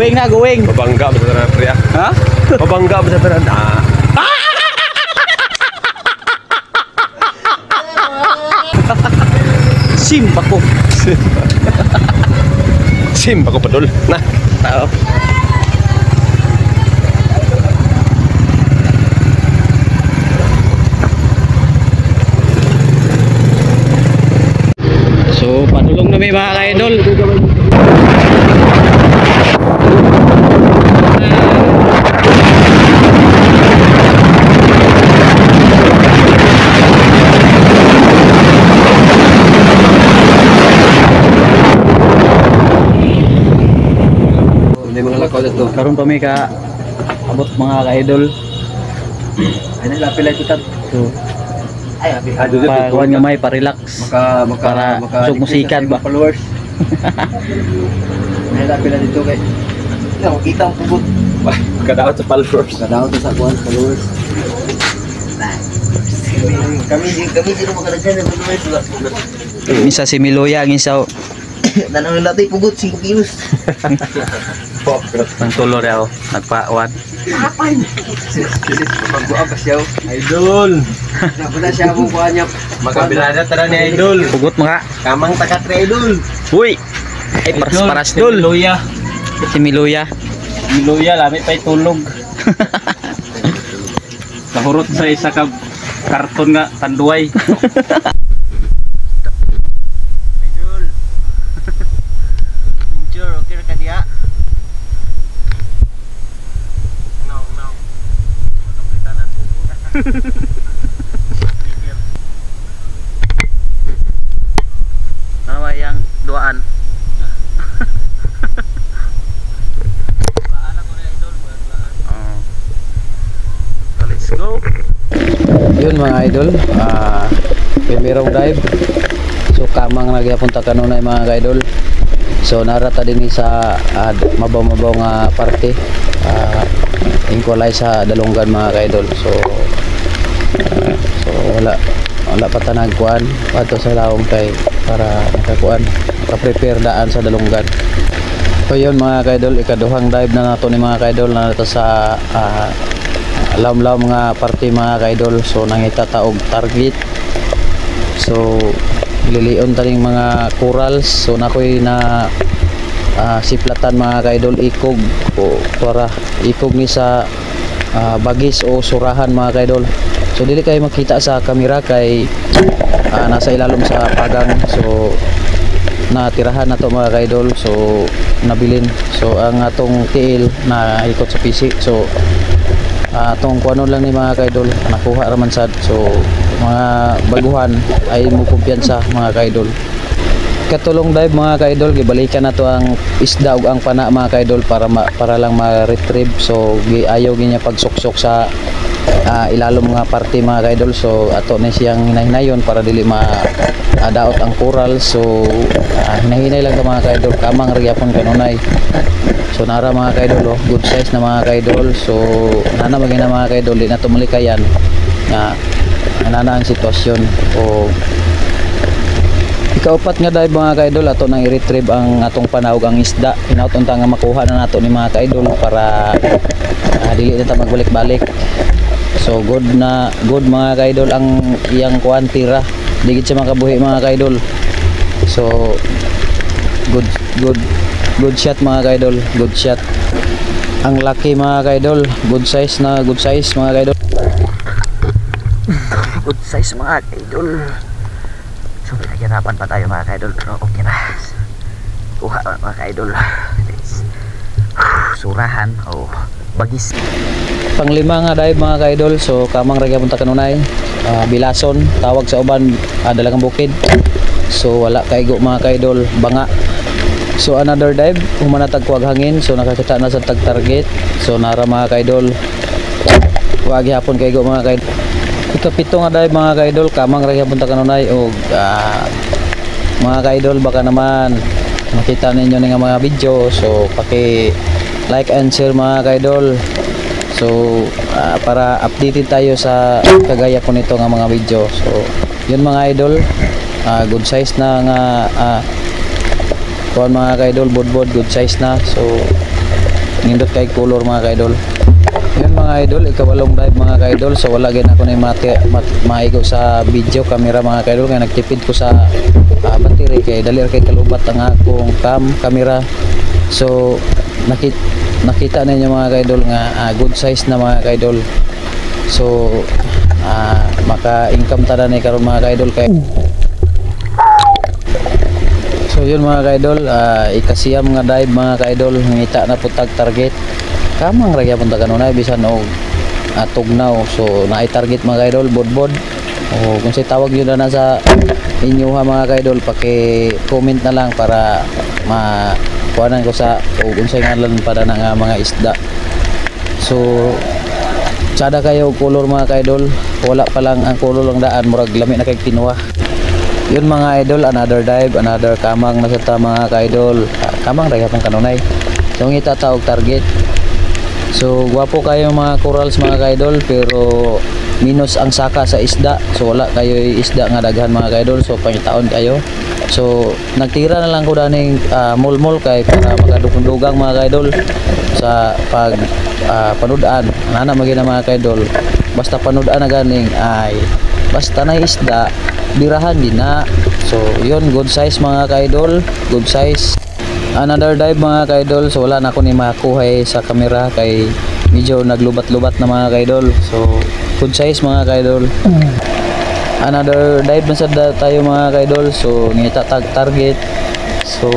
Going na, going. Mabangga ba sa tanan pre? Ha? Mabangga ba sa tanan? Simba ko. Simba ko padol. Nah, Tao. So, padulong na may mga ka-idol. may mga lakaw dito. Karon pa may ka abot mga ka-idol. Ay nalapilay kita. So, Ay, happy pagkuhan nga may pa-relax. Para usog musikan ba? Followers. Nalapilay dito kay. Ya, kita ang pugot. Kadaot sa followers. Kadaot sa kuan followers. Kami sino makalagyan ng followers. Misa si Miloya ang isaw. Nanang latay pugot 5 kilos. Ang tulo daw, nagpawan. Pagbuang ka siya. Idol. Napuna siya mo kuha niya. Magkabilada tara ni Idol. Pugot mga. Kamang takatre Idol. Uy! Ay, paras-paras dol. Miloya. Si Miloya. Miloya, lamit pa'y tulog. Kahurot sa isa ka karton nga, tanduay. Idol. Enjoy, okay ka dia. No. Magkaplitanan po. Nawa yang duaan. Oh. So let's go. Yun mga idol, primerong dive. So kamang nagyapunta kanunay mga ka-idol. So narata din sa mabaw-mabaw nga parte. Ingkolay sa Dalungan mga ka-idol. So wala pa tanagkuan pato sa lawom kay para nakakuan ka-prepare daan sa Dalungan. So yun mga ka-idol, ikaduhang dive na nato ni mga ka-idol na nato sa lamlaw mga parte mga ka-idol. So nangita taog target. So lilion taning mga corals. So nakoy na siplatan mga ka-idol ikog o para ikog ni sa bagis o surahan mga ka-idol. So dili kayo makita sa kamera kay nasa ilalom sa pagang. So natirahan na to mga ka-idol. So nabilin. So ang atong tiil na ikot sa PC. So atong kuano lang ni mga ka-idol nakuha raman sad. So mga baguhan ay mo kumpiyansa mga ka-idol. Katulong dive mga ka-idol, gibalikan na to ang isda ug ang pana mga ka-idol para lang ma-retrieve. So ayaw ginya pagsuksok sa ilalom nga parte mga ka-idol. So ato na siyang hinahinayon para dili daot ang coral. So hinahinay lang ka mga ka-idol, kamang magyapon kanunay. So nara mga ka-idol, good size na mga ka-idol. So nana magina mga ka-idol, di na tumulikayan nga nana ang sitwasyon. O ikaupat nga dive mga ka-idol, ato nang i-retrieve ang atong panawag ang isda. Hinautunta nga makuha na nato ni mga ka-idol para dili na ta magbalik-balik. So good mga ka-idol ang iyang kuantira. Digit siya makabuhi mga ka-idol. So good shot mga ka-idol, good shot. Ang laki mga ka-idol, good size mga ka-idol. Good size mga ka-idol. So pinaghirapan pa tayo mga ka-idol, pero okay na. Kuha mga ka-idol. Surahan o bagis. Panglima nga dive mga ka-idol. So kamang ragya punta kanunay, bilason tawag sa uban, Dalagang Bukid. So wala kaigo mga ka-idol, banga. So another dive, humanatag kuwag hangin. So nakakita na sa tag target. So nara mga ka-idol, kuwag hapon kaigo mga ka-idol. Ikapito nga dive mga ka-idol, kamang ragya punta kanunay. O mga ka-idol, baka naman makita ninyo nga mga video. So paki like and share mga ka-idol. So para updated tayo sa kagaya po nito nga mga video. So yun mga idol, good size na nga kuan mga ka-idol, bodbod good size na. So nindot kay color mga ka-idol. Yun mga idol, ikawalong dive mga ka-idol. So wala gid ako na maigo sa video camera mga ka-idol kaya nagtipid ko sa battery kay dali kay kalubat ang akong camera. So nakita ninyo mga ka-idol nga good size na mga ka-idol. So maka-income tada ni karon mga ka-idol kay. So yun mga ka-idol, ikasiyam nga dive mga ka-idol, ngita na putag target. Kamang ragya punta kanunay bisan og tugnaw. So naay target mga ka-idol, bodbod. O kung say tawag niyo na sa inyo ha mga ka-idol, paki-comment na lang para kuhanan ko sa o unsay ngalan para na nga mga isda. So tsada kayo color mga ka-idol, wala pa lang ang color lang daan, murag lami na kay kinuha. Yun mga idol, another dive, another kamang na sa mga ka-idol. Kamang ragya pang kanunay. So ngita taog target. So gwapo kayo mga corals mga ka-idol, pero minus ang saka sa isda. So wala kayo isda nga daghan mga ka-idol, so pangitaon kayo. So nagtira na lang ko daning mulmul kay para magadugang mga ka-idol sa pag panudaan. Nana magina mga ka-idol, basta panudaan na ganing ay basta na isda birahan din na. So yun, good size mga ka-idol, good size. Another dive mga ka-idol. So wala na ako ni makuha sa camera kay medyo naglubat-lubat na mga ka-idol. So good size mga ka-idol. Another dive na sad tayo mga ka-idol. So ngita target. So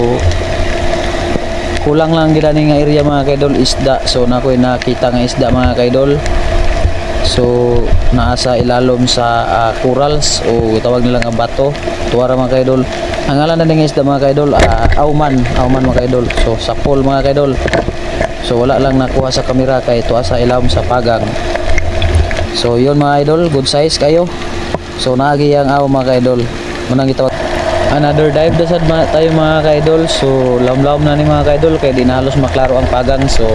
kulang lang gid nga area mga ka-idol isda. So nakoy nakita nga isda mga ka-idol. So naa sa ilalom sa corals o tawag nila nga bato, tuwara mga ka-idol. Ang ngalan na ng isda mga ka-idol, auman mga ka-idol. So sa pool mga ka-idol. So wala lang nakuha sa camera kay tuwa sa ilalom sa pagang. So yun mga idol, good size kayo. So naagi ang aw mga ka-idol. Munang gitawag another dive dasad tayo mga ka-idol. So lam-lam na ni mga ka-idol kay di na halos maklaro ang pagang. So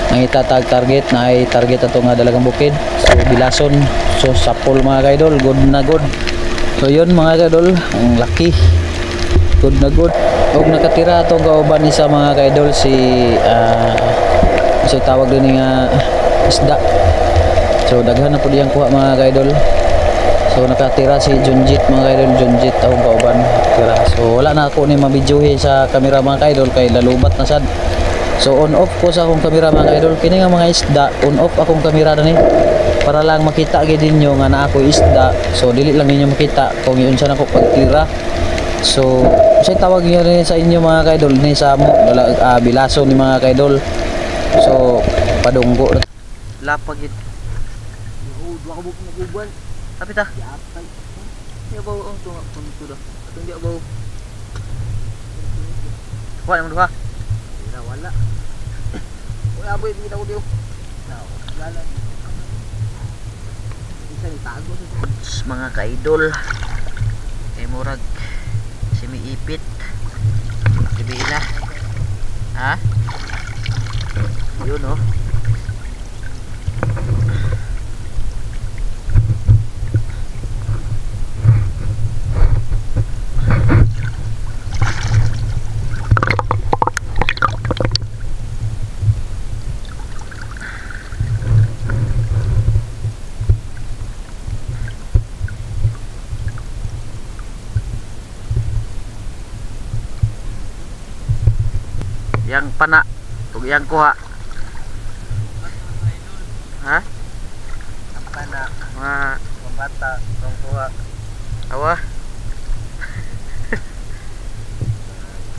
nangita target na ay target ato nga dalagang bukid. So bilason. So sa pool mga ka-idol, good na good. So yun mga ka-idol, ang laki. Good na good. Og nakatira atong kauban ni sa mga ka-idol si tawag din nga isda. So daghan na po diyang kuha mga ka-idol. So nakatira si Junjit mga ka-idol, Junjit akong kauban tira. So wala na ako ni mabidyohe sa camera mga ka-idol kay lalubat na sad. So on off ko sa akong camera mga ka-idol. Kini nga mga isda, on off akong camera na ni para lang makita gid ninyo nga na ako isda. So dili lang ninyo makita kung iyon sa nako pagtira. So say tawag niyo rin sa inyo mga ka-idol ni sa mo bilaso ni mga ka-idol. So padunggo lapag gid. Duha ka buk naguban. Tapi ta? Ya bau ang tunga punto do. Atong di bau. Wala mo duha. Wala. Wala boy dito ko dio. Wala. Isa ni tago sa mga ka-idol. Kay murag simi-ipit. Ibila. Ha? Yun oh. Yang pana tug yang kuha. Ha? Ang pana mga bata tong kuha. Awa.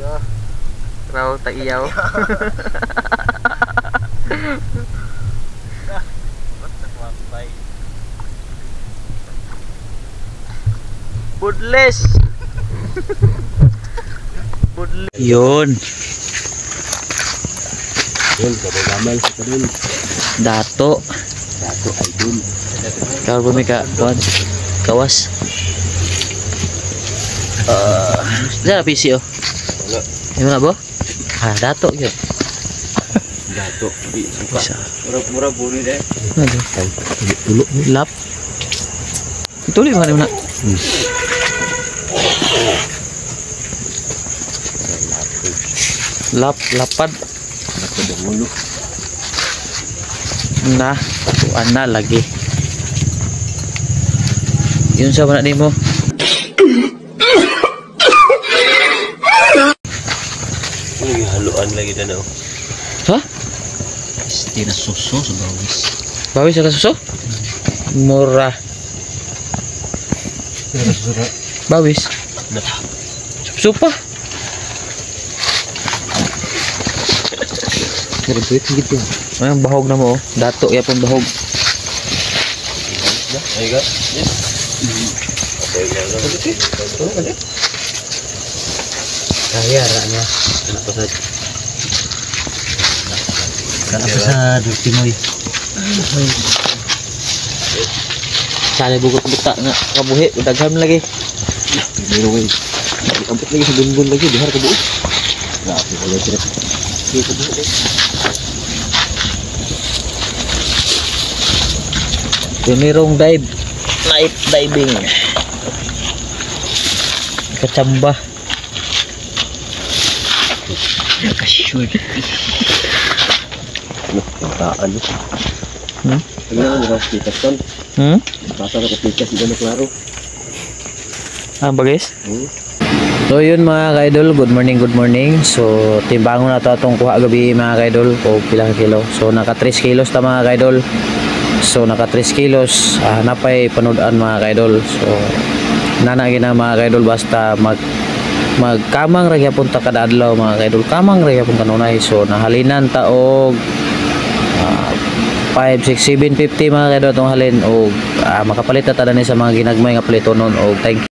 Go. Raw ta iyaw. Budles. Budles. Yun. Yun, kabagamay sa kadun. Dato Idol. kawal bumi ka kawas. Sa PC oh. Wala. Yung nga bo? Dato yun. Dato. Suka. Murah-murah buni deh. Tulok lap. Tuloy mana mana. Lapad. Lapad ang ulo. na kuan na lagi. Yun sa mana nimo. Ini haluan lagi na no. Ha? Pasti na suso sa bawis. Bawis sa suso? Murah. Bawis. Nah, Supa. keribet gitu. Ang bahog na mo. Dato ya pun bahog. Ayo ga. Kaya ranya. Kenapa saja? Kenapa sa Timoy? Sali buka buta nga kabuhi daghan lagi. Meron eh. Abot lagi sa gungun lagi dihar ka buo. Grabe wala sila. Dito dito. Tumirong dive. Night diving. Kachamba. Nakashoot. Nakaan. Ano na kita ton? Basta ka kita sila na klaro. Ah, bagis? So yun mga ka-idol, good morning. So timbangon na to atong kuha gabi mga ka-idol o pilang kilo. So naka 3 kilos ta mga ka-idol. So naka 3 kilos, napay panudan mga ka-idol. So nanagi na mga ka-idol basta magkamang ra gyapon ta kada adlaw mga ka-idol. Kamang ra gyapon kanunay. So nahalinan ta og 5, 6, 7, 50 mga ka-idol atong halin og makapalit ta ni sa mga ginagmay nga palitonon og thank